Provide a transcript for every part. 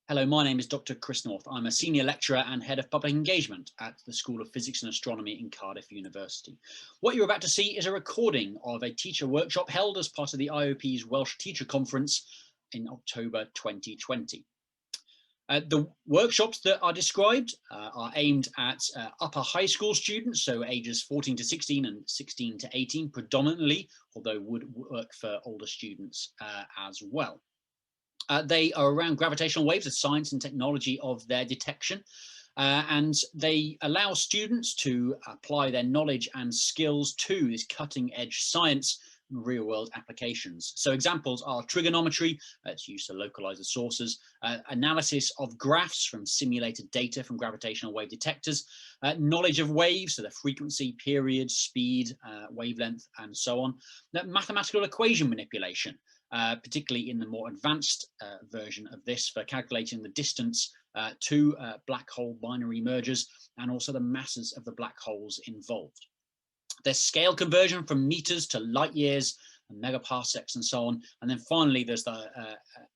Hello, my name is Dr. Chris North. I'm a senior lecturer and head of public engagement at the School of Physics and Astronomy in Cardiff University. What you're about to see is a recording of a teacher workshop held as part of the IOP's Welsh Teacher Conference in October 2020. The workshops that are described are aimed at upper high school students, so ages 14 to 16 and 16 to 18 predominantly, although would work for older students as well. They are around gravitational waves, the science and technology of their detection, and they allow students to apply their knowledge and skills to this cutting edge science and real world applications. So examples are trigonometry, it's used to localize the sources, analysis of graphs from simulated data from gravitational wave detectors, knowledge of waves, so the frequency, period, speed, wavelength, and so on, mathematical equation manipulation, particularly in the more advanced version of this for calculating the distance to black hole binary mergers and also the masses of the black holes involved. There's scale conversion from meters to light years and megaparsecs and so on. And then finally, there's the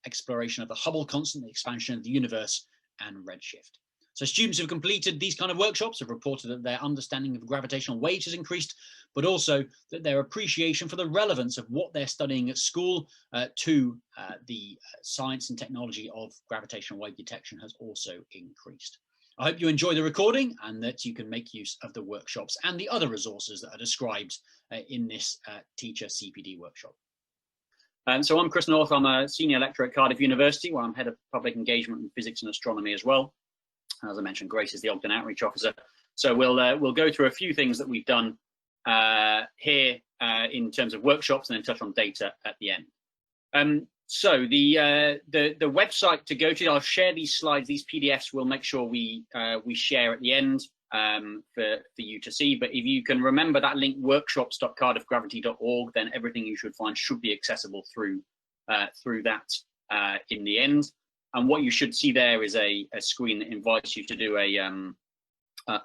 exploration of the Hubble constant, the expansion of the universe, and redshift. So students who've completed these kind of workshops have reported that their understanding of gravitational waves has increased, but also that their appreciation for the relevance of what they're studying at school to the science and technology of gravitational wave detection has also increased. I hope you enjoy the recording and that you can make use of the workshops and the other resources that are described in this teacher CPD workshop. So I'm Chris North. I'm a senior lecturer at Cardiff University, where I'm head of public engagement in physics and astronomy as well. As I mentioned, Grace is the Ogden Outreach Officer. So we'll go through a few things that we've done here in terms of workshops and then touch on data at the end. So the website to go to, I'll share these slides, these PDFs. We'll make sure we share at the end for you to see. But if you can remember that link, workshops.cardiffgravity.org, then everything you should find should be accessible through that in the end. And what you should see there is a screen that invites you to do a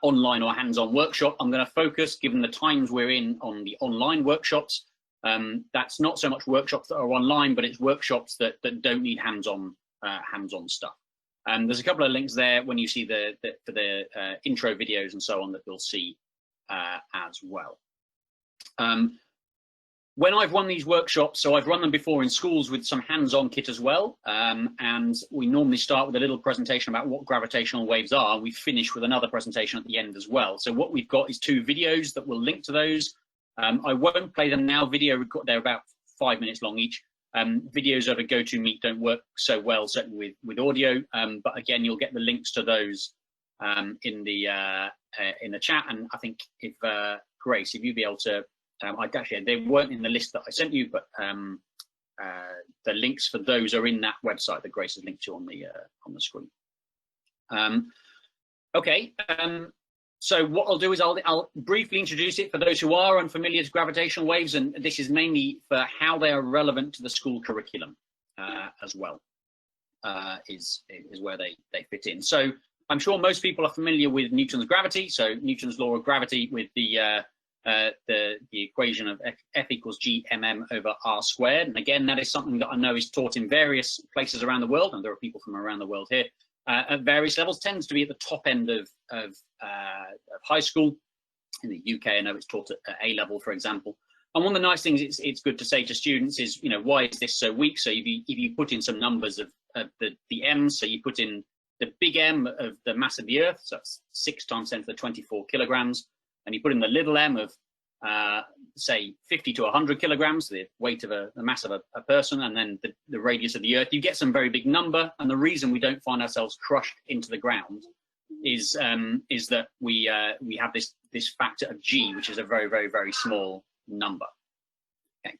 online or hands-on workshop. I'm going to focus, given the times we're in, on the online workshops. That's not so much workshops that are online, but it's workshops that don't need hands-on stuff. There's a couple of links there when you see for the intro videos and so on that you'll see as well. When I've run these workshops, so I've run them before in schools with some hands-on kit as well, and we normally start with a little presentation about what gravitational waves are, and we finish with another presentation at the end as well. So what we've got is two videos that will link to those. I won't play them now. They're about 5 minutes long each. Videos over GoToMeet don't work so well, certainly with audio, but again, you'll get the links to those in the chat. And I think if Grace, if you'd be able to, actually, they weren't in the list that I sent you, but the links for those are in that website that Grace has linked to on the screen. Okay. So what I'll do is I'll briefly introduce it for those who are unfamiliar with gravitational waves, and this is mainly for how they are relevant to the school curriculum as well, is where they fit in. So I'm sure most people are familiar with Newton's gravity, so Newton's law of gravity with the equation of F equals G_mm over r squared. And again, that is something that I know is taught in various places around the world, and there are people from around the world here at various levels. Tends to be at the top end of high school. In the UK, I know it's taught at A level, for example. And one of the nice things it's good to say to students is, why is this so weak? So if you put in some numbers of the m's, so you put in the big M of the mass of the Earth, so that's 6 times 10 to the 24 kilograms, and you put in the little m of say 50 to 100 kilograms, the weight of the mass of a person, and then the radius of the Earth, you get some very big number. And the reason we don't find ourselves crushed into the ground is that we have this factor of G, which is a very, very, very small number. Okay.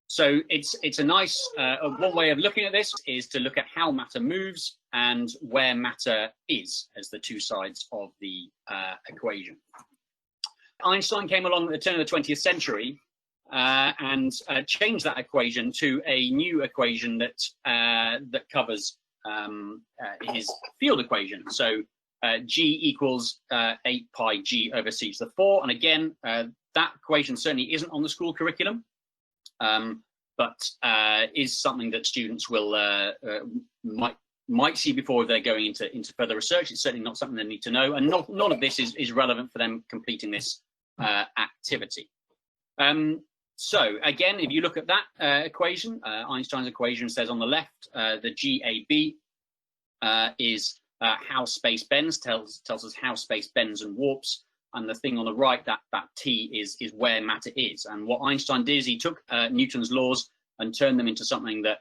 So it's a nice one way of looking at this is to look at how matter moves and where matter is as the two sides of the equation. Einstein came along at the turn of the 20th century and changed that equation to a new equation that covers his field equation. So G equals 8 pi G over c to the 4. And again, that equation certainly isn't on the school curriculum, but is something that students will might might see before they're going into further research. It's certainly not something they need to know, and none of this is relevant for them completing this activity. So again, if you look at that equation, Einstein's equation says on the left, the GAB is how space bends, tells us how space bends and warps, and the thing on the right, that T is where matter is. And what Einstein did is he took Newton's laws and turned them into something that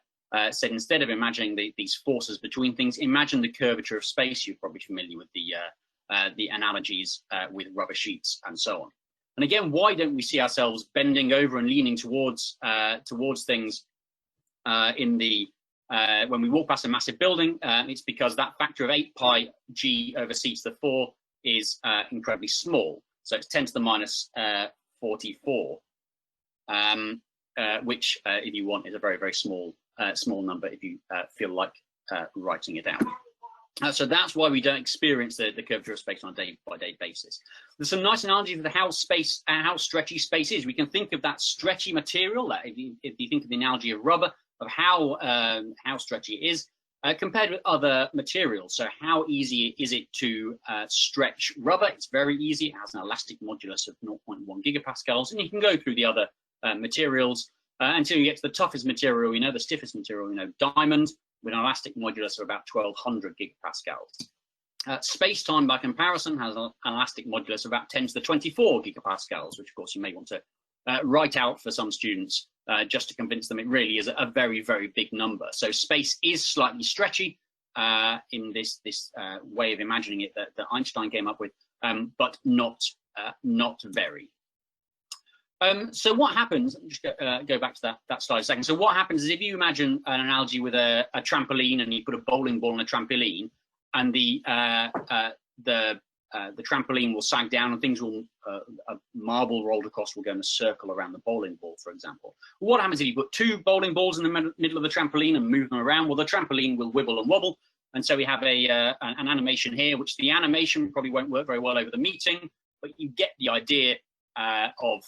said, instead of imagining these forces between things, imagine the curvature of space. You're probably familiar with the analogies with rubber sheets and so on. And again, why don't we see ourselves bending over and leaning towards things when we walk past a massive building? It's because that factor of 8 pi g over c to the 4 is incredibly small. So it's 10 to the minus 44, which, if you want, is a very, very small number if you feel like writing it out. So that's why we don't experience the curvature of space on a day-by-day basis. There's some nice analogies of how stretchy space is. We can think of that stretchy material, that if you think of the analogy of rubber, of how stretchy it is compared with other materials. So how easy is it to stretch rubber? It's very easy. It has an elastic modulus of 0.1 gigapascals, and you can go through the other materials until you get to the toughest material we know, the stiffest material we know, diamond, with an elastic modulus of about 1200 gigapascals. Space-time, by comparison, has an elastic modulus of about 10 to the 24 gigapascals, which of course you may want to write out for some students just to convince them it really is a very, very big number. So space is slightly stretchy in this way of imagining it that Einstein came up with, but not very. So what happens, just go back to that slide a second. So what happens is, if you imagine an analogy with a trampoline, and you put a bowling ball on a trampoline, and the trampoline will sag down, and things will, a marble rolled across will go in a circle around the bowling ball, for example. What happens if you put 2 bowling balls in the middle of the trampoline and move them around? Well, the trampoline will wibble and wobble. And so we have an animation here, which the animation probably won't work very well over the meeting, but you get the idea of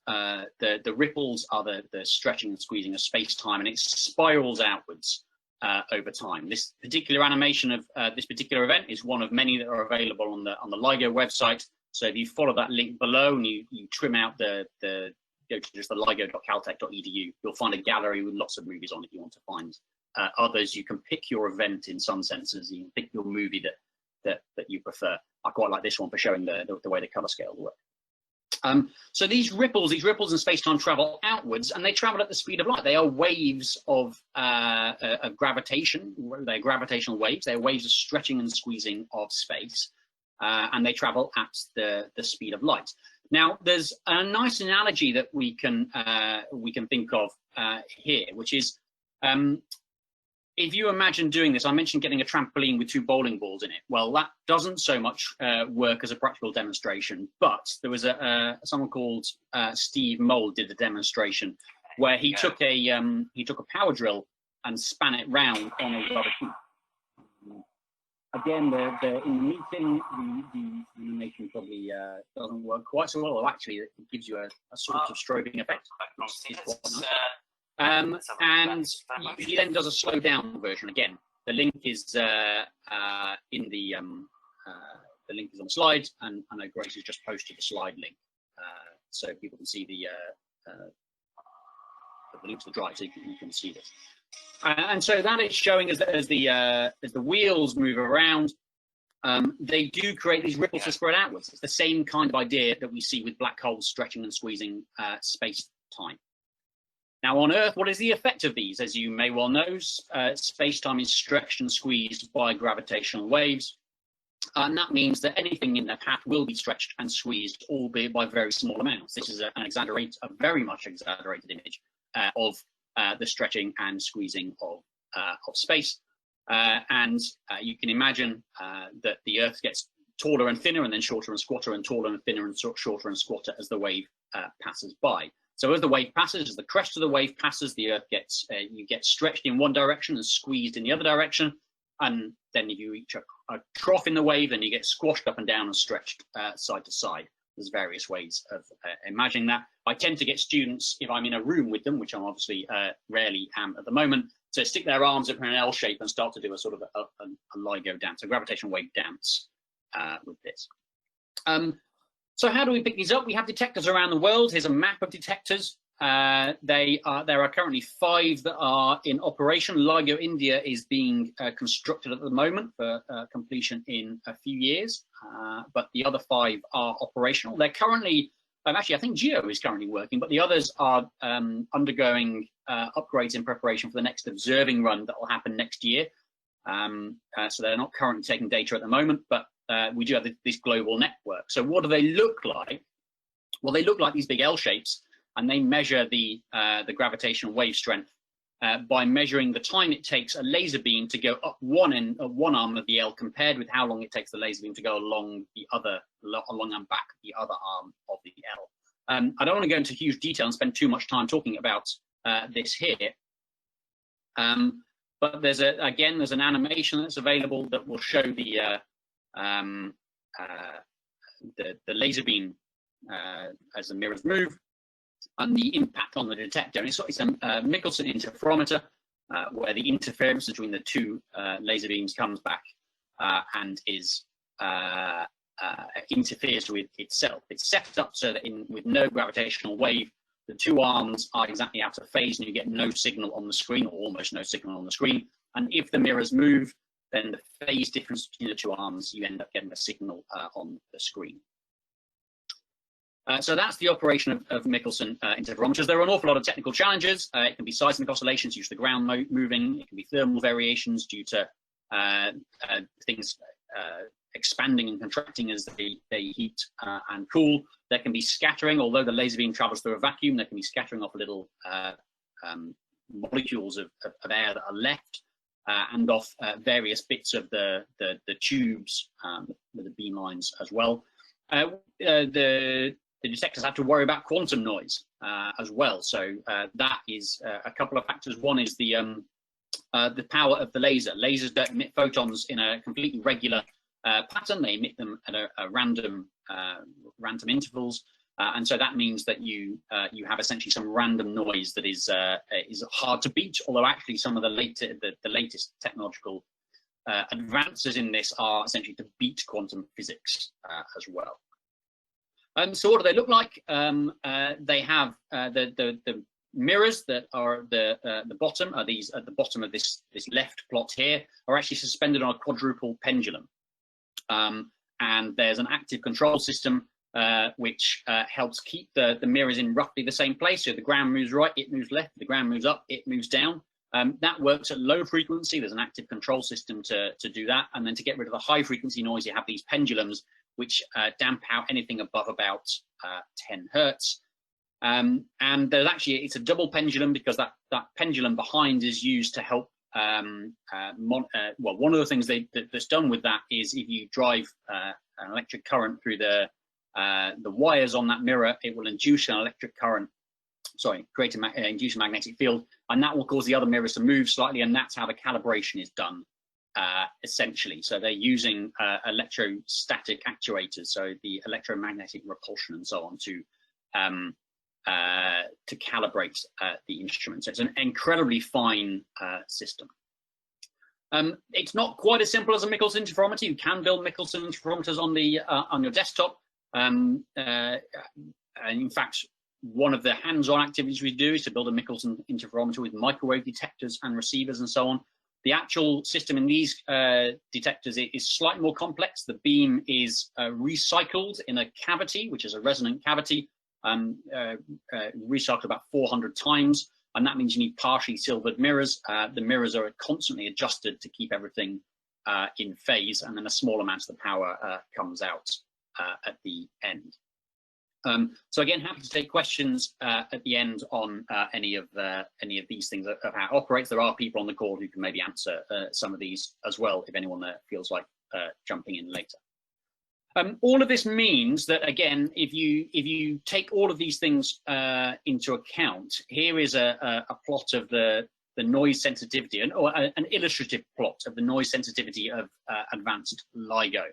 the ripples are the stretching and squeezing of space-time, and it spirals outwards over time. This particular animation of this particular event is one of many that are available on the LIGO website. So if you follow that link below and you trim out go to just the ligo.caltech.edu, you'll find a gallery with lots of movies on it. You want to find others, you can pick your event in some senses. You can pick your movie that you prefer. I quite like this one for showing the way the color scale work. So these ripples in space-time travel outwards, and they travel at the speed of light. They are waves of gravitation. They're gravitational waves. They're waves of stretching and squeezing of space, and they travel at the speed of light. Now, there's a nice analogy that we can think of here, which is, if you imagine doing this, I mentioned getting a trampoline with 2 bowling balls in it. Well, that doesn't so much work as a practical demonstration, but there was someone called Steve Mould did a demonstration where he took a power drill and span it round on a rubber sheet. Again, in the meeting, the animation probably doesn't work quite so well. Well, actually, it gives you a sort of strobing effect. And he then does a slow down version. Again, the link is in the link is on the slide, and I know Grace has just posted the slide link, so people can see the link to the drive, so you can see this. And so that is showing as the wheels move around, they do create these ripples to spread outwards. It's the same kind of idea that we see with black holes stretching and squeezing space-time. Now, on Earth, what is the effect of these? As you may well know, space-time is stretched and squeezed by gravitational waves, and that means that anything in their path will be stretched and squeezed, albeit by very small amounts. This is a very much exaggerated image of the stretching and squeezing of space, and you can imagine that the Earth gets taller and thinner, and then shorter and squatter, and taller and thinner, and shorter and squatter as the wave passes by. So as the wave passes, as the crest of the wave passes, the Earth gets you get stretched in one direction and squeezed in the other direction, and then if you reach a trough in the wave, then you get squashed up and down and stretched side to side. there's various ways of imagining that. I tend to get students, if I'm in a room with them, which I'm obviously rarely am at the moment, to stick their arms up in an L shape and start to do a sort of a LIGO dance, a gravitational wave dance with this. So how do we pick these up? We have detectors around the world. Here's a map of detectors. There are currently 5 that are in operation. LIGO India is being constructed at the moment for completion in a few years, but the other 5 are operational. They're currently, actually I think Geo is currently working, but the others are undergoing upgrades in preparation for the next observing run that will happen next year. So they're not currently taking data at the moment, but we do have this global network. So what do they look like? Well, they look like these big L shapes, and they measure the gravitational wave strength by measuring the time it takes a laser beam to go up one arm of the L compared with how long it takes the laser beam to go along and back the other arm of the L. I don't want to go into huge detail and spend too much time talking about this here, but there's an animation that's available that will show the laser beam as the mirrors move, and the impact on the detector. And it's a Michelson interferometer where the interference between the 2 laser beams comes back and interferes with itself. It's set up so that with no gravitational wave, the 2 arms are exactly out of phase and you get no signal on the screen, or almost no signal on the screen. And if the mirrors move, then the phase difference between the 2 arms, you end up getting a signal on the screen. So that's the operation of Michelson interferometers. There are an awful lot of technical challenges. It can be seismic oscillations due to the ground moving. It can be thermal variations due to things expanding and contracting as they heat and cool. There can be scattering. Although the laser beam travels through a vacuum, there can be scattering off little molecules of air that are left and off various bits of the tubes with the beam lines as well. The detectors have to worry about quantum noise as well. So that is a couple of factors. One is the power of the laser. Lasers don't emit photons in a completely regular pattern. They emit them at a random intervals, and so that means that you have essentially some random noise that is hard to beat. Although actually some of the latest technological advances in this are essentially to beat quantum physics as well. So what do they look like? They have the mirrors that are the bottom. Are these at the bottom of this left plot here? Are actually suspended on a quadruple pendulum, and there's an active control system which helps keep the mirrors in roughly the same place. So the ground moves right, it moves left. The ground moves up, it moves down. That works at low frequency. There's an active control system to do that, and then to get rid of the high frequency noise, you have these pendulums which damp out anything above about 10 hertz. And there's actually, it's a double pendulum because that pendulum behind is used to help, well, one of the things that's done with that is if you drive an electric current through the wires on that mirror, it will induce an electric current, create induce a magnetic field, and that will cause the other mirrors to move slightly, and that's how the calibration is done. Essentially, so they're using electrostatic actuators, so the electromagnetic repulsion and so on to calibrate the instrument. So it's an incredibly fine system. It's not quite as simple as a Michelson interferometer. You can build Michelson interferometers on your desktop. And in fact, one of the hands-on activities we do is to build a Michelson interferometer with microwave detectors and receivers and so on. The actual system in these detectors is slightly more complex. The beam is recycled in a cavity, which is a resonant cavity, recycled about 400 times, and that means you need partially silvered mirrors. The mirrors are constantly adjusted to keep everything in phase, and then a small amount of the power comes out at the end. So again, happy to take questions at the end on any of these things of how it operates. There are people on the call who can maybe answer some of these as well, if anyone feels like jumping in later. All of this means that, again, if you take all of these things into account, here is a plot of the noise sensitivity, or an illustrative plot of the noise sensitivity of advanced LIGO.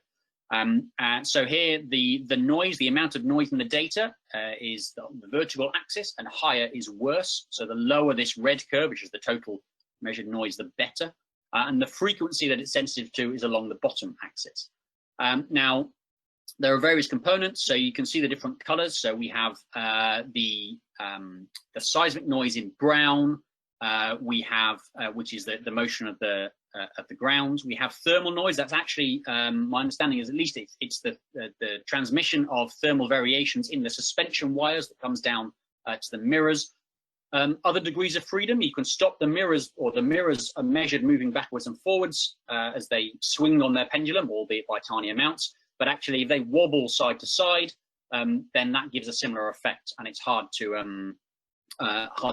So here, the noise, the amount of noise in the data is the vertical axis, and higher is worse. So the lower this red curve, which is the total measured noise, the better. And the frequency that it's sensitive to is along the bottom axis. Now, there are various components, so you can see the different colors. So we have the seismic noise in brown. We have, which is the motion of the ground. We have thermal noise. That's actually, my understanding is, at least it's the transmission of thermal variations in the suspension wires that comes down to the mirrors. Other degrees of freedom, you can stop the mirrors, or the mirrors are measured moving backwards and forwards as they swing on their pendulum, albeit by tiny amounts. But actually, if they wobble side to side, then that gives a similar effect, and it's hard to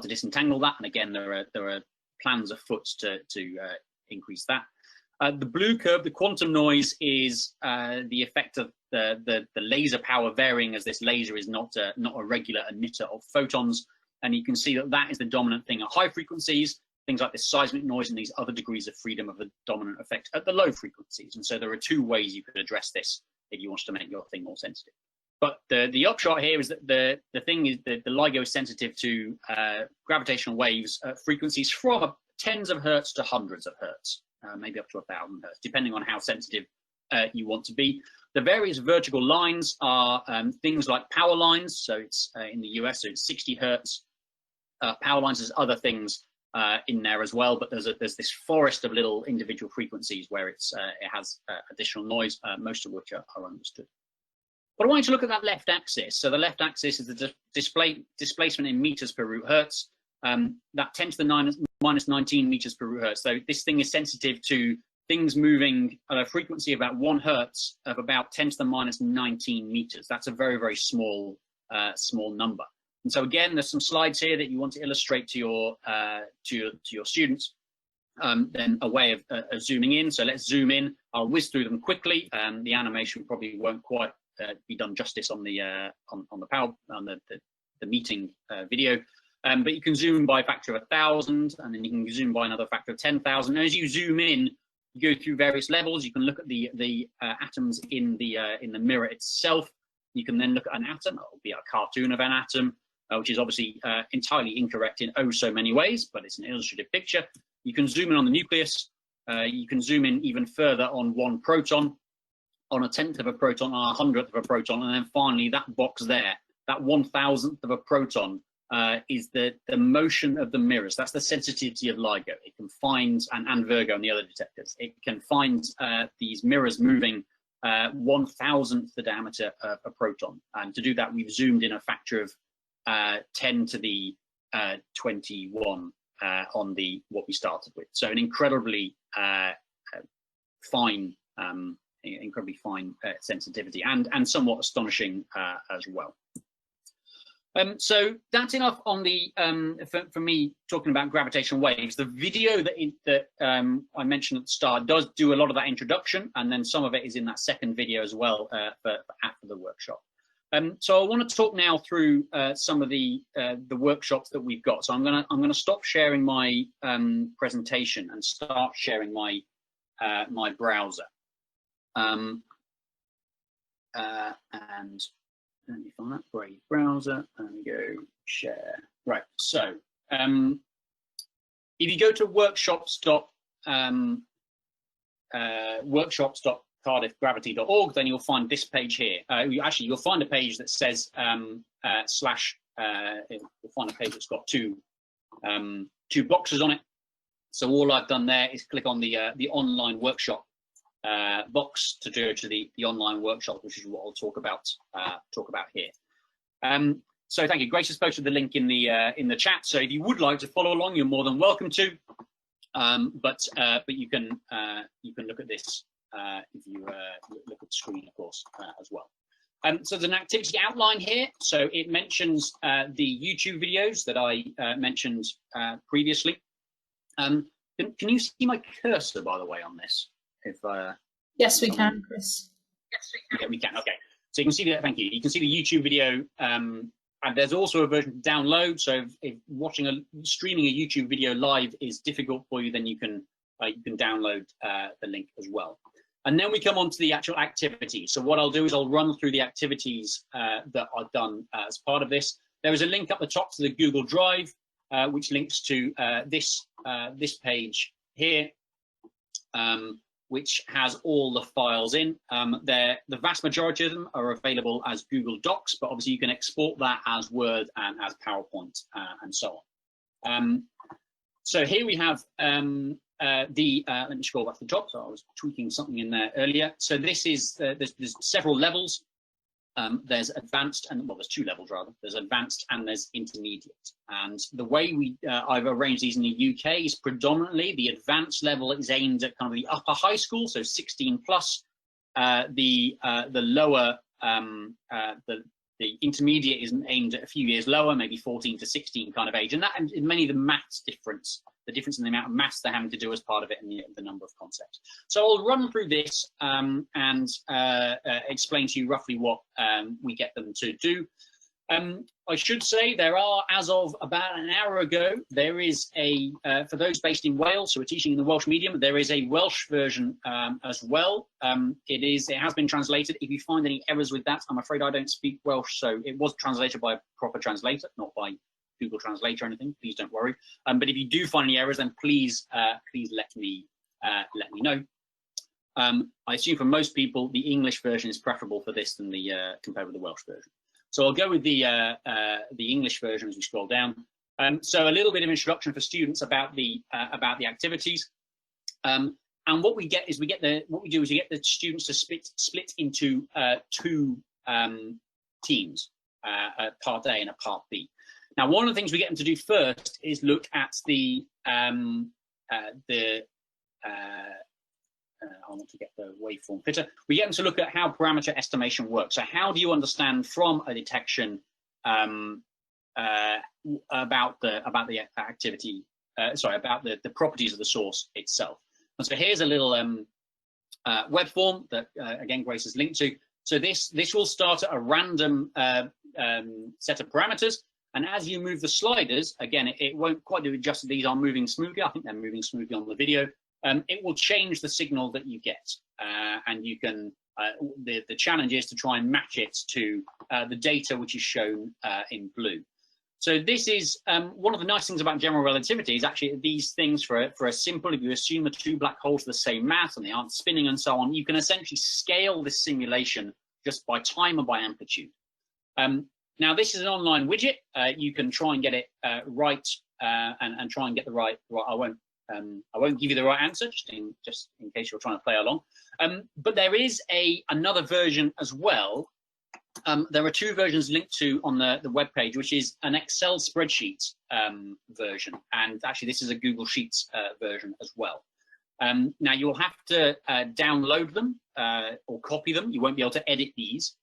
disentangle that. And again, there are plans afoot to increase that. The blue curve, the quantum noise, is the effect of the laser power varying as this laser is not a regular emitter of photons. And you can see that that is the dominant thing at high frequencies. Things like this seismic noise and these other degrees of freedom of the dominant effect at the low frequencies. And so there are two ways you could address this if you want to make your thing more sensitive. But the upshot here is that the thing is that the LIGO is sensitive to gravitational waves at frequencies from tens of hertz to hundreds of hertz, maybe up to 1,000 hertz, depending on how sensitive you want to be. The various vertical lines are things like power lines. So it's in the US, so it's 60 hertz. Power lines, there's other things in there as well, but there's this forest of little individual frequencies where it has additional noise, most of which are understood. But I want you to look at that left axis. So the left axis is the displacement in meters per root hertz. That 10 to the minus 19 meters per root hertz. So this thing is sensitive to things moving at a frequency of about 1 hertz of about 10 to the minus 19 meters. That's a very, very small number. And so again, there's some slides here that you want to illustrate to your students. Then a way of zooming in. So let's zoom in. I'll whiz through them quickly. The animation probably won't quite be done justice on the meeting video. But you can zoom by a factor of 1,000, and then you can zoom by another factor of 10,000. And as you zoom in, you go through various levels. You can look at the atoms in the mirror itself. You can then look at an atom. It'll be a cartoon of an atom, which is obviously entirely incorrect in oh so many ways, but it's an illustrative picture. You can zoom in on the nucleus. You can zoom in even further on one proton, on a 10th of a proton, on a 100th of a proton, and then finally that box there, that 1,000th of a proton, is the motion of the mirrors. That's the sensitivity of LIGO. It can find, and Virgo and the other detectors, it can find these mirrors moving 1,000th the diameter of a proton. And to do that, we've zoomed in a factor of 10 to the 21 on what we started with. So an incredibly fine, sensitivity, and somewhat astonishing as well. So that's enough on the for me talking about gravitational waves. The video that I mentioned at the start does do a lot of that introduction, and then some of it is in that second video as well for after the workshop. So I want to talk now through some of the workshops that we've got. So I'm gonna stop sharing my presentation and start sharing my my browser. And let me find that Brave browser and go share. Right. So if you go to workshops.cardiffgravity.org, then you'll find this page here. Actually, you'll find a page that says you'll find a page that's got two boxes on it. So all I've done there is click on the online workshop box to go to the online workshop, which is what I'll talk about here. So thank you. Grace has posted the link in the chat. So if you would like to follow along, you're more than welcome to. But you can look at this if you look at the screen, of course, as well. So there's an activity outline here. So it mentions the YouTube videos that I mentioned previously. Can you see my cursor, by the way, on this? Yes, we can, Chris. Yeah, we can. Okay, so you can see that. Thank you. You can see the YouTube video, and there's also a version to download. So if streaming a YouTube video live is difficult for you, then you can download the link as well. And then we come on to the actual activity. So what I'll do is I'll run through the activities that are done as part of this. There is a link up the top to the Google Drive, which links to this page here, which has all the files in. The vast majority of them are available as Google Docs, but obviously you can export that as Word and as PowerPoint and so on. So here we have let me scroll back to the top. So I was tweaking something in there earlier. So this is, there's several levels. There's advanced, and well, there's two levels rather. There's advanced and there's intermediate. And the way I've arranged these in the UK is predominantly the advanced level is aimed at kind of the upper high school, so 16 plus. The lower, the intermediate is aimed at a few years lower, maybe 14 to 16 kind of age. And that, and many of the maths difference, the difference in the amount of maths they're having to do as part of it, and the number of concepts. So I'll run through this and explain to you roughly what we get them to do. I should say there are, as of about an hour ago, there is a, for those based in Wales, so we're teaching in the Welsh medium, there is a Welsh version as well. It has been translated. If you find any errors with that, I'm afraid I don't speak Welsh, so it was translated by a proper translator, not by Google Translate or anything. Please don't worry. But if you do find any errors, then please let me know. I assume for most people the English version is preferable for this than the compared with the Welsh version. So I'll go with the English version as we scroll down. So a little bit of introduction for students about the activities. And what we get is we get the students to split into two teams, a part A and a part B. Now, one of the things we get them to do first is look at I want to get the waveform fitter. We get them to look at how parameter estimation works. So how do you understand from a detection about the activity, about the properties of the source itself? And so here's a little web form that again Grace has linked to. So this will start at a random set of parameters. And as you move the sliders, again, it won't quite do it just, these are moving smoothly. I think they're moving smoothly on the video. It will change the signal that you get. And you can, the challenge is to try and match it to the data which is shown in blue. So this is one of the nice things about general relativity is actually these things for a simple, if you assume the two black holes are the same mass and they aren't spinning and so on, you can essentially scale this simulation just by time and by amplitude. Now, this is an online widget. You can try and get it right and try and get the right. I won't give you the right answer, just in case you're trying to play along. But there is another version as well. There are two versions linked to on the web page, which is an Excel spreadsheet version, and actually this is a Google Sheets version as well. Now you'll have to download them or copy them. You won't be able to edit these.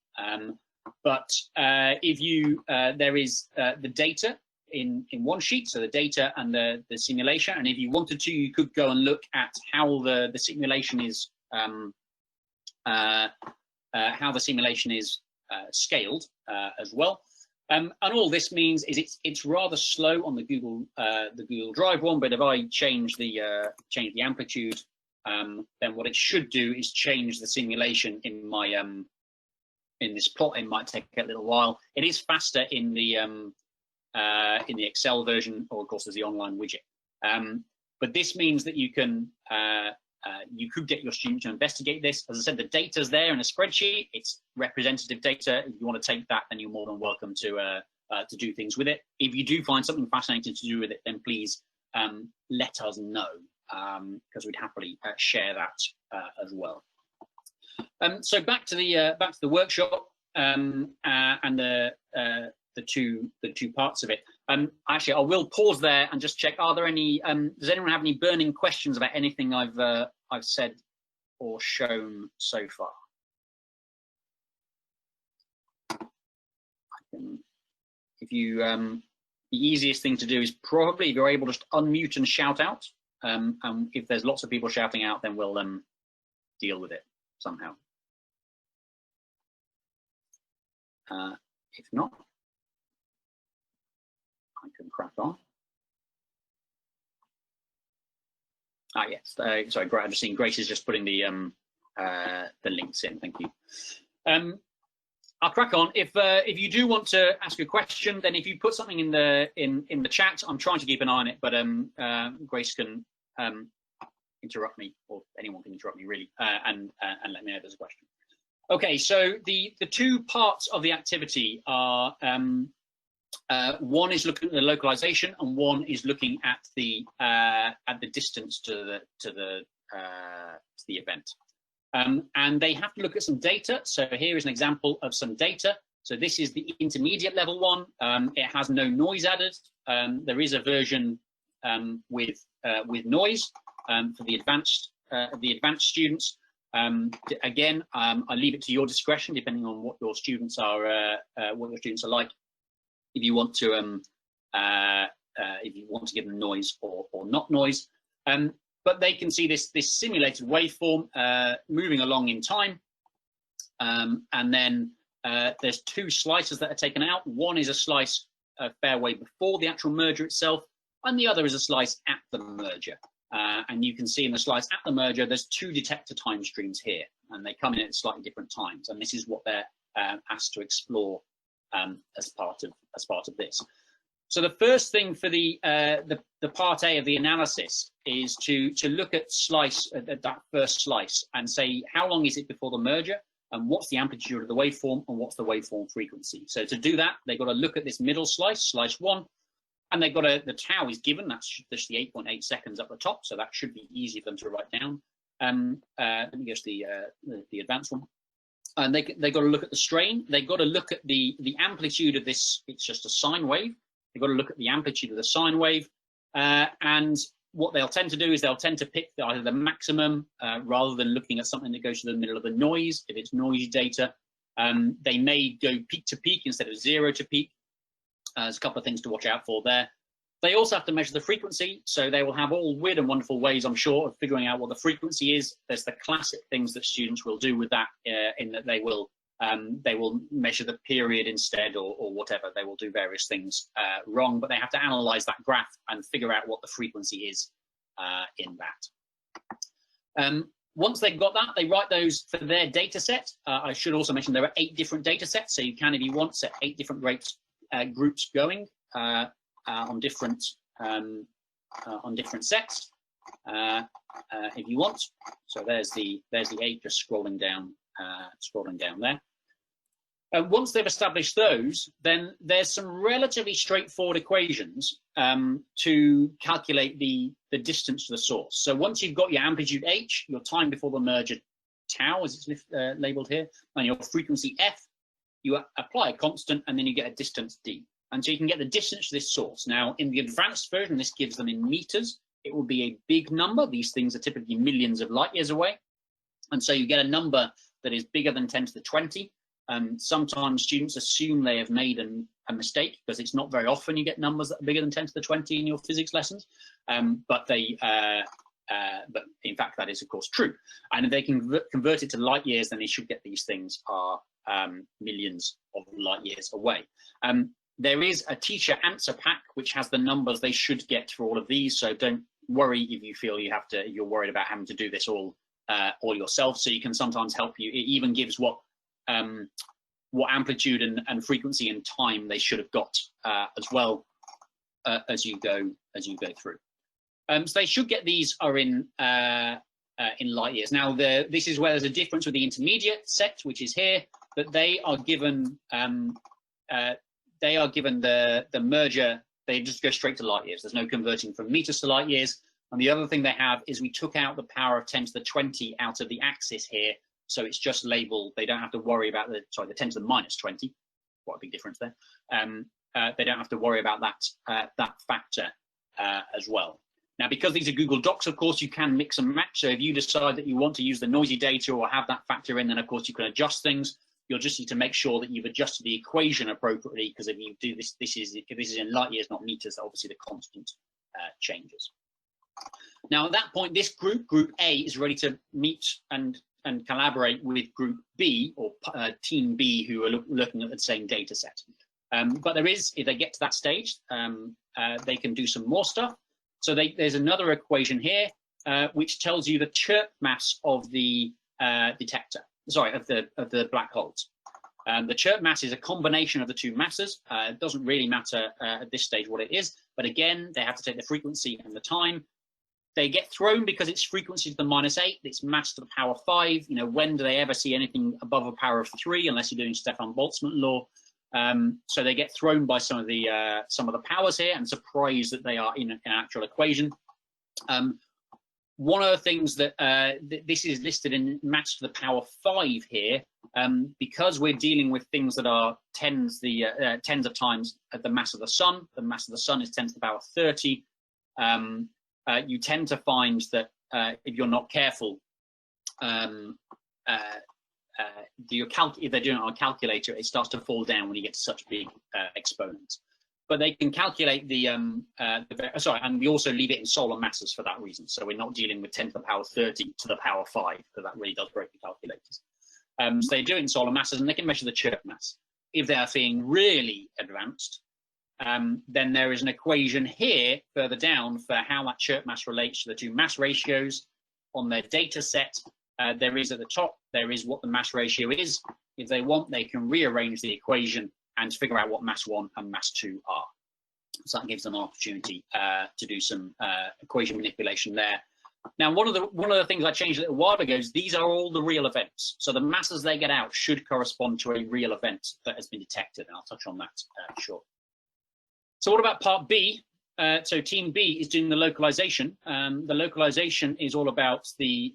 But if you, there is the data in one sheet, so the data and the simulation, and if you wanted to, you could go and look at how the simulation is scaled as well. And all this means is it's rather slow on the Google Drive one, but if I change the amplitude, then what it should do is change the simulation in my in this plot. It might take a little while. It is faster in the Excel version, or of course there's the online widget. But this means that you can you could get your student to investigate this. As I said, the data's there in a spreadsheet. It's representative data. If you want to take that, then you're more than welcome to do things with it. If you do find something fascinating to do with it, then please let us know, because we'd happily share that as well. So back to the workshop and the two parts of it. Actually, I will pause there and just check. Are there any? Does anyone have any burning questions about anything I've said or shown so far? If you, the easiest thing to do is probably if you're able to just unmute and shout out. And if there's lots of people shouting out, then we'll deal with it somehow. If not, I can crack on. Yes, sorry, I've just seen Grace is just putting the links in. Thank you. I'll crack on. If you do want to ask a question, then if you put something in the chat, I'm trying to keep an eye on it, but Grace can interrupt me, or anyone can interrupt me really, and let me know if there's a question. Okay, so the two parts of the activity are one is looking at the localization, and one is looking at the distance to the event. And they have to look at some data. So here is an example of some data. So this is the intermediate level one. It has no noise added. There is a version with noise for the advanced students. Again, I leave it to your discretion, depending on what your students are like. If you want to give them noise or not noise. But they can see this simulated waveform moving along in time, and then there's two slices that are taken out. One is a slice a fair way before the actual merger itself, and the other is a slice at the merger. And you can see in the slice at the merger, there's two detector time streams here, and they come in at slightly different times. And this is what they're asked to explore as part of this. So the first thing for the part A of the analysis is to look at that first slice and say how long is it before the merger, and what's the amplitude of the waveform, and what's the waveform frequency. So to do that, they've got to look at this middle slice 1, and they've got the tau is given. That's just the 8.8 seconds up the top, so that should be easy for them to write down. Let me go to the advanced one. And they've got to look at the strain. They've got to look at the amplitude of this. It's just a sine wave. They've got to look at the amplitude of the sine wave, and what they'll tend to do is they'll tend to pick either the maximum rather than looking at something that goes to the middle of the noise. If it's noisy data, they may go peak to peak instead of 0 to peak. There's a couple of things to watch out for there. They also have to measure the frequency, so they will have all weird and wonderful ways, I'm sure, of figuring out what the frequency is. There's the classic things that students will do with that, in that they will measure the period instead, or whatever. They will do various things wrong, but they have to analyze that graph and figure out what the frequency is in that. Once they've got that, they write those for their data set. I should also mention there are 8 different data sets, so you can, if you want, set 8 different groups going on different sets if you want. So there's the 8 just scrolling down there. Once they've established those, then there's some relatively straightforward equations to calculate the distance to the source. So once you've got your amplitude h, your time before the merger tau, as it's labeled here, and your frequency f, you apply a constant, and then you get a distance d. And so you can get the distance to this source. Now, in the advanced version, this gives them in meters. It will be a big number. These things are typically millions of light years away. And so you get a number that is bigger than 10 to the 20. Sometimes students assume they have made a mistake, because it's not very often you get numbers that are bigger than 10 to the 20 in your physics lessons. But in fact, that is, of course, true. And if they can convert it to light years, then they should get these things are millions of light years away. There is a teacher answer pack which has the numbers they should get for all of these. So don't worry if you feel you're worried about having to do this all yourself. So you can sometimes help you. It even gives what amplitude and frequency and time they should have got as well as you go through. So they should get these are in light years. Now this is where there's a difference with the intermediate set, which is here, that they are given the merger. They just go straight to light years. There's no converting from meters to light years. And the other thing they have is we took out the power of 10 to the 20 out of the axis here. So it's just labeled, they don't have to worry about the 10 to the minus 20. What a big difference there. They don't have to worry about that factor as well. Now, because these are Google Docs, of course, you can mix and match. So if you decide that you want to use the noisy data or have that factor in, then of course you can adjust things. You'll just need to make sure that you've adjusted the equation appropriately, because if you do this, if this is in light years, not meters, obviously the constant changes. Now, at that point, this group A, is ready to meet and collaborate with group B, or team B, who are looking at the same data set. But there is, if they get to that stage, they can do some more stuff. So there's another equation here, which tells you the chirp mass of the detector. Sorry, of the black holes. The chirp mass is a combination of the two masses. It doesn't really matter at this stage what it is, but again, they have to take the frequency and the time. They get thrown because its frequency to the -8, its mass to the power 5. You know, when do they ever see anything above a power of 3 unless you're doing Stefan Boltzmann law? So they get thrown by some of the powers here and surprised that they are in an actual equation. One of the things that this is listed in mass to the power 5 here, because we're dealing with things that are tens of times the mass of the sun. The mass of the sun is 10 to the power 30. You tend to find that if you're not careful, if they're doing it on a calculator, it starts to fall down when you get to such big exponents. But they can calculate and we also leave it in solar masses for that reason. So we're not dealing with 10 to the power 30 to the power 5, because that really does break the calculators. So they do it in solar masses, and they can measure the chirp mass. If they are feeling really advanced, then there is an equation here further down for how that chirp mass relates to the two mass ratios on their data set. There is at the top, there is what the mass ratio is. If they want, they can rearrange the equation and figure out what mass 1 and mass 2 are. So that gives them an opportunity to do some equation manipulation there. Now, one of the things I changed a little while ago is these are all the real events. So the masses they get out should correspond to a real event that has been detected, and I'll touch on that shortly. So what about part B? So team B is doing the localization. The localization is all about the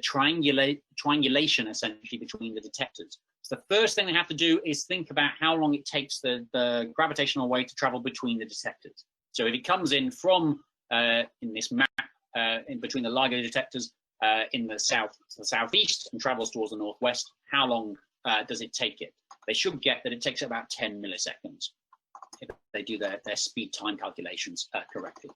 triangulation, essentially, between the detectors. So the first thing they have to do is think about how long it takes the gravitational wave to travel between the detectors. So if it comes in from, in this map, in between the LIGO detectors in the south to the southeast and travels towards the northwest, how long does it take it? They should get that it takes about 10 milliseconds. If they do their speed time calculations correctly.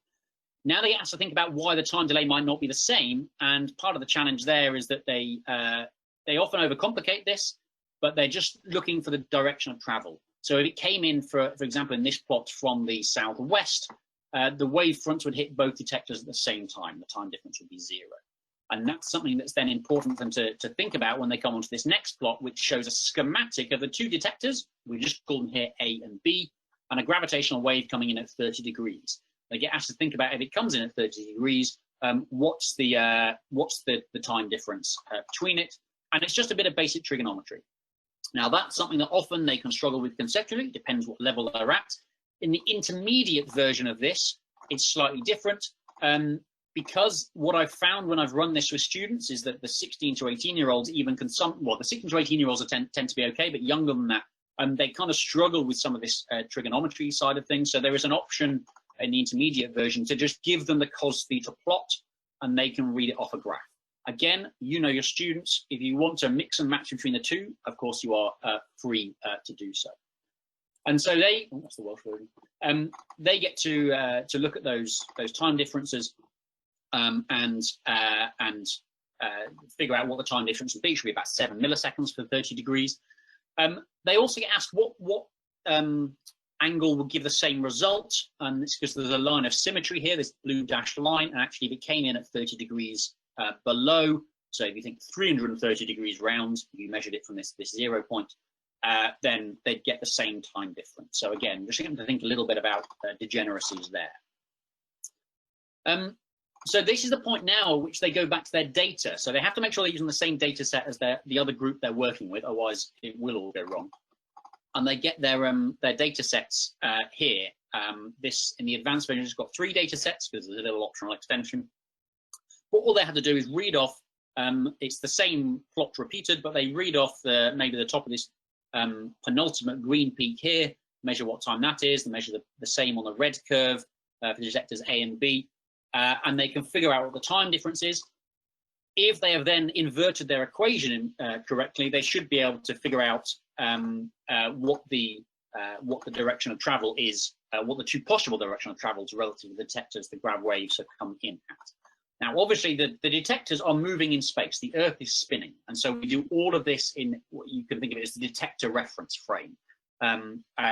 Now they have to think about why the time delay might not be the same, and part of the challenge there is that they often overcomplicate this, but they're just looking for the direction of travel. So if it came in, for example, in this plot from the southwest, the wave fronts would hit both detectors at the same time. The time difference would be 0. And that's something that's then important for them to think about when they come onto this next plot, which shows a schematic of the two detectors. We just call them here A and B. And a gravitational wave coming in at 30 degrees. They get asked to think about if it comes in at 30 degrees, what's the time difference between it? And it's just a bit of basic trigonometry. Now that's something that often they can struggle with conceptually. It depends what level they're at. In the intermediate version of this, it's slightly different, because what I've found when I've run this with students is that the 16 to 18-year-olds even can the 16 to 18-year-olds tend to be okay, but younger than that, they kind of struggle with some of this trigonometry side of things. So there is an option in the intermediate version to just give them the cos theta plot, and they can read it off a graph. Again, you know your students. If you want to mix and match between the two, of course you are free to do so. And so what's the Welsh word? They get to look at those time differences and figure out what the time difference would be. It should be about 7 milliseconds for 30 degrees. They also get asked what angle will give the same result, and it's because there's a line of symmetry here, this blue dashed line, and actually if it came in at 30 degrees below, so if you think 330 degrees round, if you measured it from this 0 point, then they'd get the same time difference. So again, just going to think a little bit about degeneracies there. So this is the point now at which they go back to their data. So they have to make sure they're using the same data set as the other group they're working with, otherwise it will all go wrong. And they get their data sets here. This in the advanced version has got 3 data sets because there's a little optional extension. But all they have to do is read off. It's the same plot repeated, but they read off maybe the top of this penultimate green peak here, measure what time that is, and measure the same on the red curve for the detectors A and B. And they can figure out what the time difference is. If they have then inverted their equation correctly, they should be able to figure out what the direction of travel is, what the two possible direction of travel is relative to the detectors the grav waves have come in at. Now, obviously, the detectors are moving in space. The Earth is spinning, and so we do all of this in what you can think of it as the detector reference frame.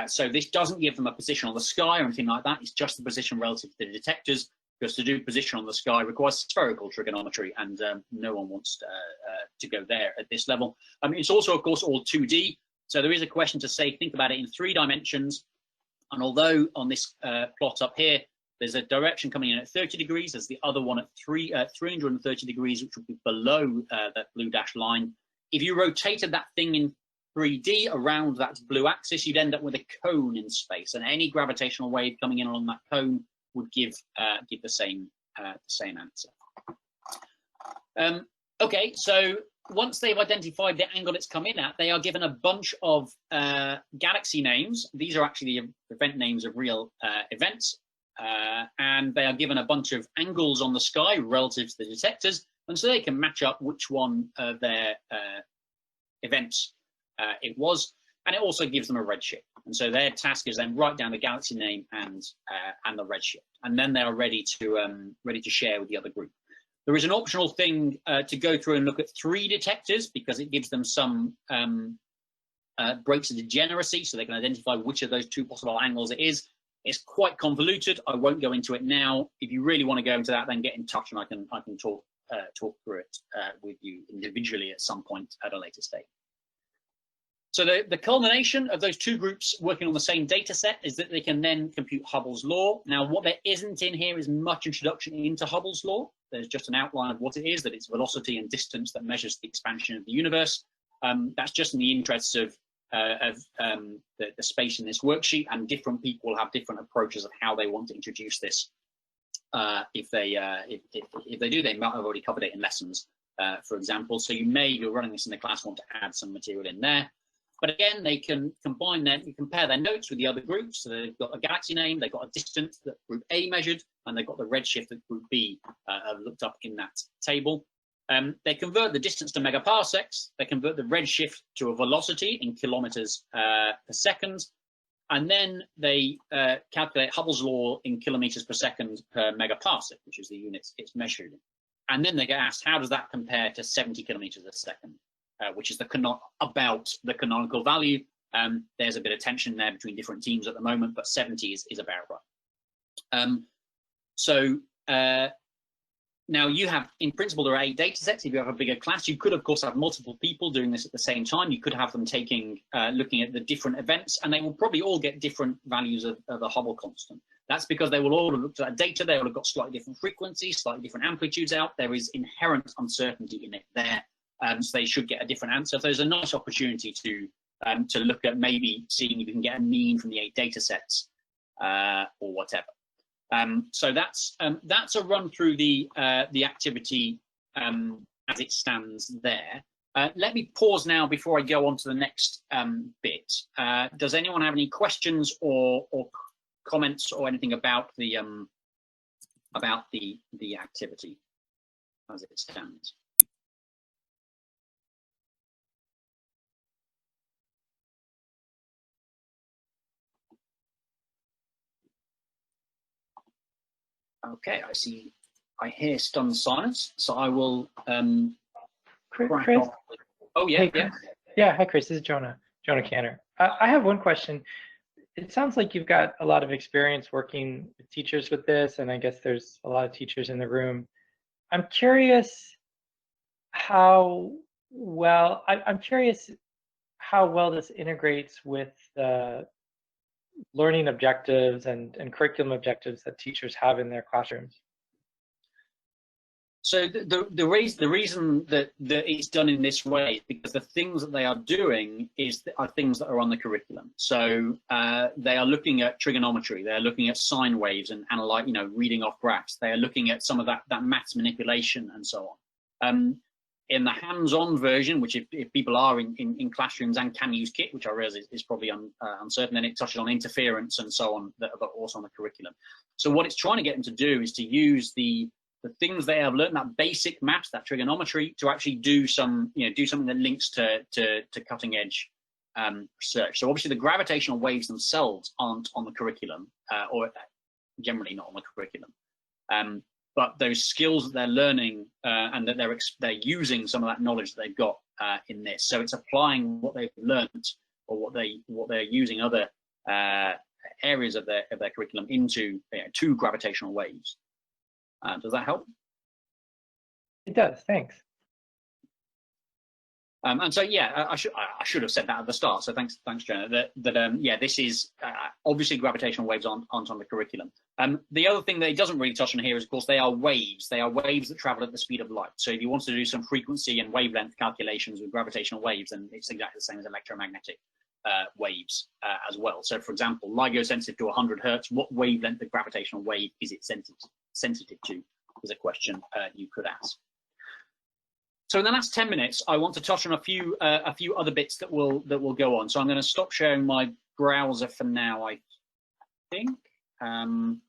So this doesn't give them a position on the sky or anything like that. It's just the position relative to the detectors, because to do position on the sky requires spherical trigonometry, and no one wants to go there at this level. It's also, of course, all 2D. So there is a question to say, think about it in 3 dimensions. And although on this plot up here, there's a direction coming in at 30 degrees, there's the other one at 330 degrees, which would be below that blue dashed line. If you rotated that thing in 3D around that blue axis, you'd end up with a cone in space, and any gravitational wave coming in along that cone would give the same answer. Okay, so once they've identified the angle it's come in at, they are given a bunch of galaxy names. These are actually the event names of real events, and they are given a bunch of angles on the sky relative to the detectors, and so they can match up which one of their events it was, and it also gives them a redshift. And so their task is then write down the galaxy name and the redshift, and then they are ready to share with the other group. There is an optional thing to go through and look at 3 detectors, because it gives them some breaks of degeneracy, so they can identify which of those 2 possible angles it is. It's quite convoluted. I won't go into it now. If you really want to go into that, then get in touch, and I can talk through it with you individually at some point at a later stage. So the culmination of those 2 groups working on the same data set is that they can then compute Hubble's law. Now, what there isn't in here is much introduction into Hubble's law. There's just an outline of what it is, that it's velocity and distance that measures the expansion of the universe. That's just in the interests of the space in this worksheet, and different people will have different approaches of how they want to introduce this. If they do, they might have already covered it in lessons, for example. So you may, if you're running this in the class, want to add some material in there. But again, they can compare their notes with the other groups. So they've got a galaxy name, they've got a distance that group A measured, and they've got the redshift that group B have looked up in that table. They convert the distance to megaparsecs, they convert the redshift to a velocity in kilometers per second, and then they calculate Hubble's law in kilometers per second per megaparsec, which is the units it's measured in. And then they get asked, how does that compare to 70 kilometers a second? Which is about the canonical value. There's a bit of tension there between different teams at the moment, but 70 is about right. Now you have, in principle, there are 8 data sets. If you have a bigger class, you could, of course, have multiple people doing this at the same time. You could have them looking at the different events, and they will probably all get different values of the Hubble constant. That's because they will all have looked at that data. They will have got slightly different frequencies, slightly different amplitudes out. There is inherent uncertainty in it there. So they should get a different answer. So there's a nice opportunity to look at maybe seeing if you can get a mean from the 8 data sets or whatever. So that's a run through the activity as it stands there. Let me pause now before I go on to the next bit. Does anyone have any questions or comments or anything about the activity as it stands? Okay, I hear stunned silence, so I will Chris? Oh yeah, hey, Chris. Yeah, hi Chris, this is Jonah Cantor. I have one question. It sounds like you've got a lot of experience working with teachers with this, and I guess there's a lot of teachers in the room. I'm curious how well this integrates with learning objectives and curriculum objectives that teachers have in their classrooms. So the reason that it's done in this way is because the things that they are doing are things that are on the curriculum. So they are looking at trigonometry, they're looking at sine waves and reading off graphs. They are looking at some of that maths manipulation and so on. In the hands-on version, which if people are in classrooms and can use Kit, which I realize is probably uncertain, then it touches on interference and so on that are also on the curriculum. So what it's trying to get them to do is to use the things they have learned, that basic maths, that trigonometry, to actually do something that links to cutting edge research. So obviously the gravitational waves themselves aren't on the curriculum, or generally not on the curriculum. But those skills that they're learning and that they're using some of that knowledge that they've got in this. So it's applying what they've learned or what they're using other areas of their curriculum into to gravitational waves. Does that help? It does, thanks. And so, yeah, I should have said that at the start. So thanks, Jonah. Yeah, this is obviously gravitational waves aren't on the curriculum. The other thing that it doesn't really touch on here is, of course, they are waves. They are waves that travel at the speed of light. So if you want to do some frequency and wavelength calculations with gravitational waves, then it's exactly the same as electromagnetic waves as well. So, for example, LIGO sensitive to 100 hertz. What wavelength of gravitational wave is it sensitive to? Is a question you could ask. So in the last 10 minutes, I want to touch on a few other bits that will go on. So I'm going to stop sharing my browser for now, I think. And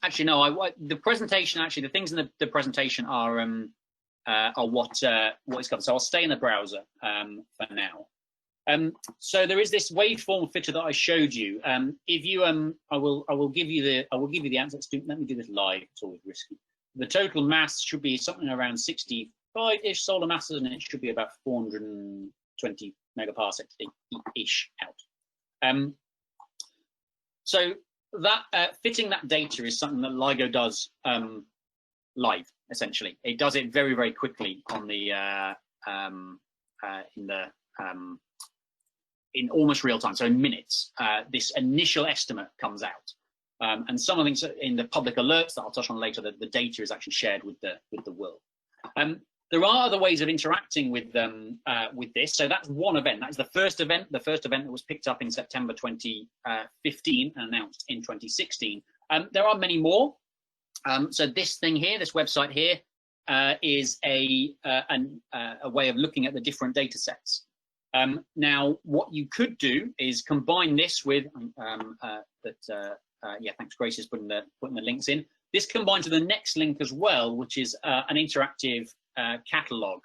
actually, no, the presentation, actually, the things in the presentation are what is covered. So I'll stay in the browser for now. So there is this waveform filter that I showed you. If you, I will give you the answer. Let me do this live. It's always risky. The total mass should be something around 65-ish solar masses, and it should be about 420 megaparsecs-ish out. So that fitting that data is something that LIGO does live. Essentially, it does it very, very quickly on the in almost real time. So in minutes, this initial estimate comes out. And some of the things in the public alerts that I'll touch on later, the data is actually shared with the world. There are other ways of interacting with this. So that's one event. That's the first event that was picked up in September 2015 and announced in 2016. There are many more. So this thing here, this website here, is a way of looking at the different data sets. Now, what you could do is combine this with yeah, thanks, Grace is putting the links in. This combined to the next link as well, which is an interactive catalog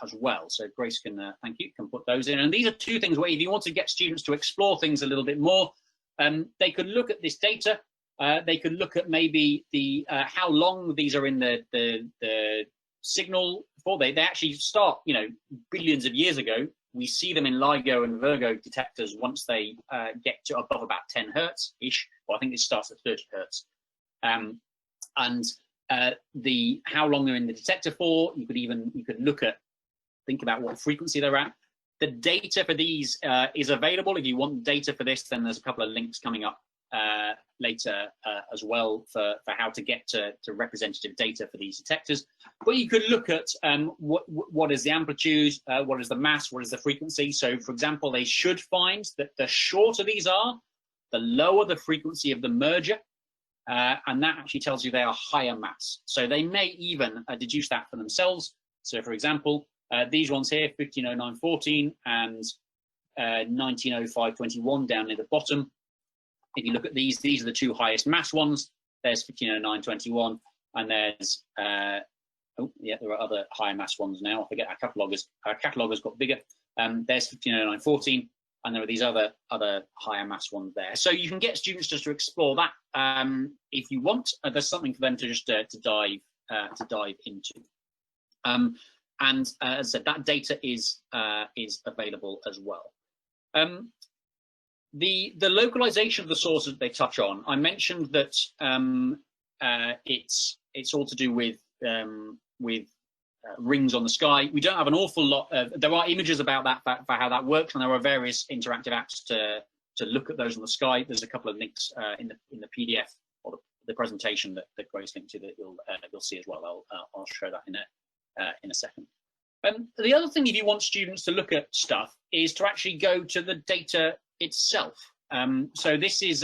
as well. So Grace can, thank you, can put those in. And these are two things where if you want to get students to explore things a little bit more, they could look at this data. They could look at maybe the how long these are in the signal for. They actually start, you know, billions of years ago. We see them in LIGO and Virgo detectors once they get to above about 10 hertz-ish. Well, I think it starts at 30 hertz. And the how long they're in the detector for, you could think about what frequency they're at. The data for these is available. If you want data for this, then there's a couple of links coming up later as well for how to get to representative data for these detectors. But you could look at what is the amplitude, what is the mass, what is the frequency. So, for example, they should find that the shorter these are, the lower the frequency of the merger, and that actually tells you they are higher mass. So they may even deduce that for themselves. So, for example, these ones here, 150914 and 190521 down near the bottom. If you look at these are the two highest mass ones. There's 150921, and there's oh yeah, there are other higher mass ones now. I forget our catalog has got bigger. There's 150914, and there are these other higher mass ones there. So you can get students just to explore that if you want. There's something for them to just to dive into. And as I said, that data is available as well. The localization of the sources they touch on, I mentioned that it's all to do with rings on the sky. We don't have an awful lot of, there are images about that for how that works, and there are various interactive apps to look at those on the sky. There's a couple of links in the PDF or the presentation that Grace linked to that you'll see as well. I'll show that in a second. The other thing, if you want students to look at stuff, is to actually go to the data itself. So this is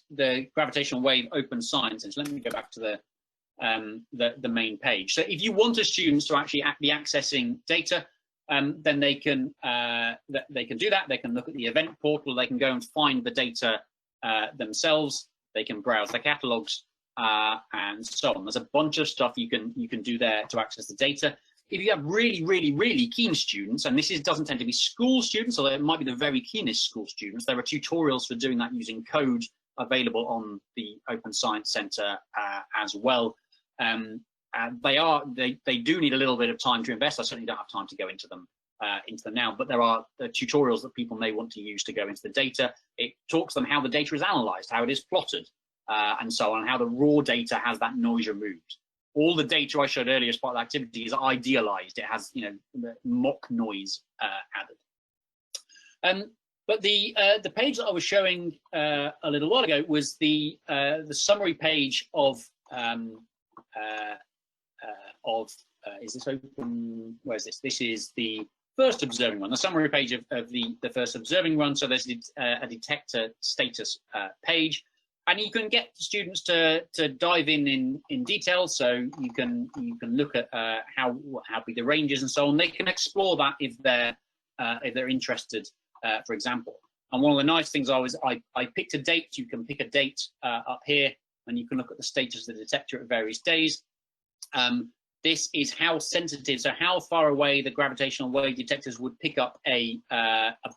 the gravitational wave open science. And so let me go back to the main page. So if you want the students to actually be accessing data, then they can do that. They can look at the event portal. They can go and find the data themselves. They can browse the catalogs and so on. There's a bunch of stuff you can do there to access the data. If you have really, really, really keen students, and this doesn't tend to be school students, although it might be the very keenest school students, there are tutorials for doing that using code available on the Open Science Centre as well. They do need a little bit of time to invest. I certainly don't have time to go into them now, but there are tutorials that people may want to use to go into the data. It talks them how the data is analysed, how it is plotted, and so on, how the raw data has that noise removed. All the data I showed earlier as part of the activity is idealized. It has, you know, the mock noise added. But the page that I was showing a little while ago was the summary page of is this open? Where is this? This is the first observing run, the summary page of the first observing run. So there's a detector status page, and you can get students to dive in detail. So you can look at how big the range is and so on. They can explore that if they're interested, for example. And one of the nice things I picked a date. You can pick a date up here, and you can look at the status of the detector at various days. This is how sensitive, so how far away the gravitational wave detectors would pick up a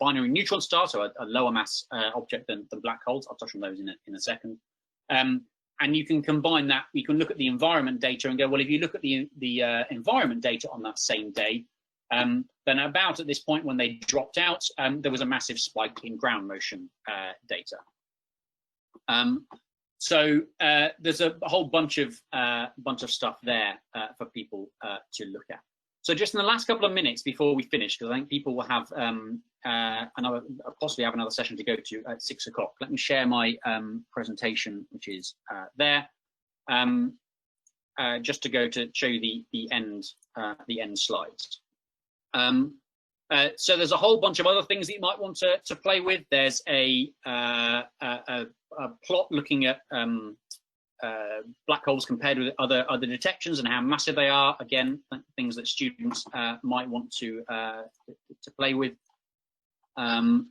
binary neutron star, so a lower mass object than black holes. I'll touch on those in a second. And you can combine that. You can look at the environment data and go, well, if you look at the environment data on that same day, then about at this point when they dropped out, there was a massive spike in ground motion data. So there's a whole bunch of stuff there for people to look at. So just in the last couple of minutes before we finish, because I think people will have possibly have another session to go to at 6 o'clock. Let me share my presentation, which is there, just to go to show you the end slides. So there's a whole bunch of other things that you might want to play with. There's a plot looking at black holes compared with other detections and how massive they are. Again, things that students might want to play with. And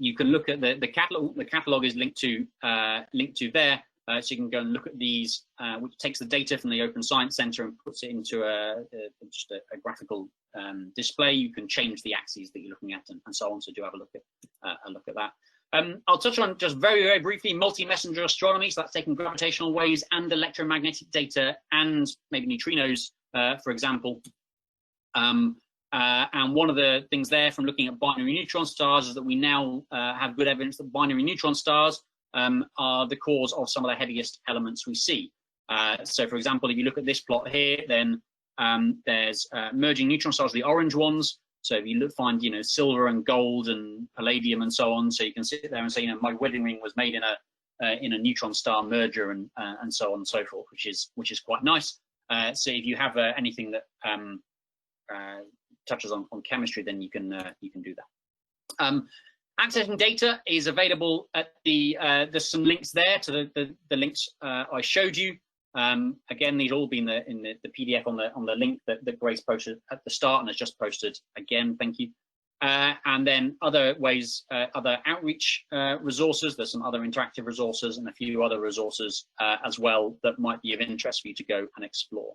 you can look at the catalog. The catalog is linked to there. So you can go and look at these, which takes the data from the Open Science Center and puts it into just a graphical display. You can change the axes that you're looking at and so on. So do have a look at that. I'll touch on just very, very briefly multi-messenger astronomy. So that's taking gravitational waves and electromagnetic data and maybe neutrinos, for example. And one of the things there from looking at binary neutron stars is that we now have good evidence that binary neutron stars are the cause of some of the heaviest elements we see. So, for example, if you look at this plot here, then there's merging neutron stars, the orange ones. So if you find, silver and gold and palladium and so on, so you can sit there and say, my wedding ring was made in a neutron star merger and so on and so forth, which is quite nice. So if you have anything that touches on chemistry, then you can do that. Accessing data is available at there's some links there to the links I showed you. Again, these all be in the PDF on the link that Grace posted at the start and has just posted again. Thank you. And then other ways, other outreach resources. There's some other interactive resources and a few other resources as well that might be of interest for you to go and explore.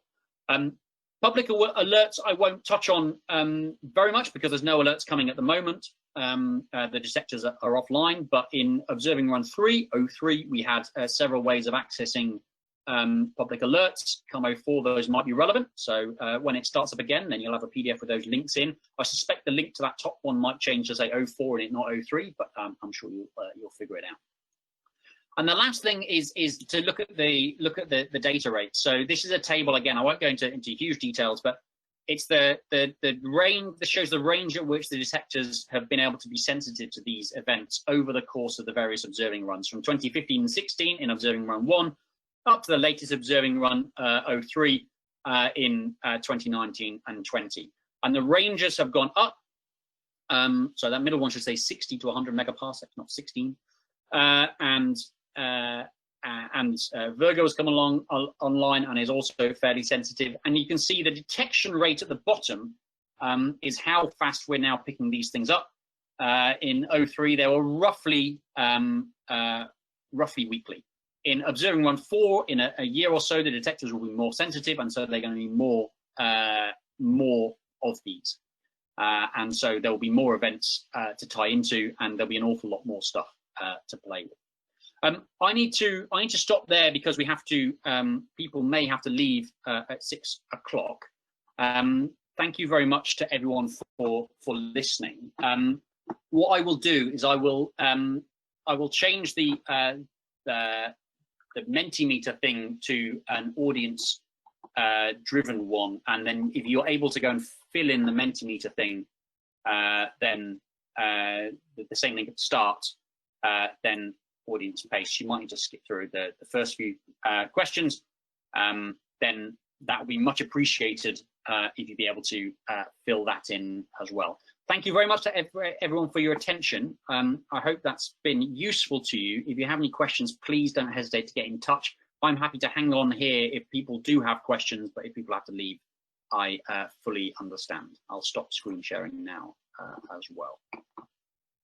Public alerts I won't touch on very much because there's no alerts coming at the moment. The detectors are offline, but in Observing Run 3.03, we had several ways of accessing public alerts. Come 04, those might be relevant. So when it starts up again, then you'll have a PDF with those links in. I suspect the link to that top one might change to say 04 and it not 03, but I'm sure you'll figure it out. And the last thing is to look at the data rate. So this is a table again. I won't go into huge details, but it's the range that shows the range at which the detectors have been able to be sensitive to these events over the course of the various observing runs from 2015 and 16 in Observing Run 1 up to the latest Observing Run 03 in 2019 and 20. And the ranges have gone up. So that middle one should say 60 to 100 megaparsecs, not 16. And Virgo has come along online and is also fairly sensitive. And you can see the detection rate at the bottom is how fast we're now picking these things up. In 03, they were roughly weekly. In Observing Run 4, in a year or so, the detectors will be more sensitive, and so they're going to be more of these. And so there will be more events to tie into, and there'll be an awful lot more stuff to play with. I need to stop there because we have to. People may have to leave at 6 o'clock. Thank you very much to everyone for listening. What I will do is I will I will change the Mentimeter thing to an audience driven one, and then if you're able to go and fill in the Mentimeter thing, then the same link at the start, then audience based. You might need to skip through the first few questions. Then that would be much appreciated if you'd be able to fill that in as well. Thank you very much to everyone for your attention. I hope that's been useful to you. If you have any questions, please don't hesitate to get in touch. I'm happy to hang on here if people do have questions, but if people have to leave, I fully understand. I'll stop screen sharing now as well.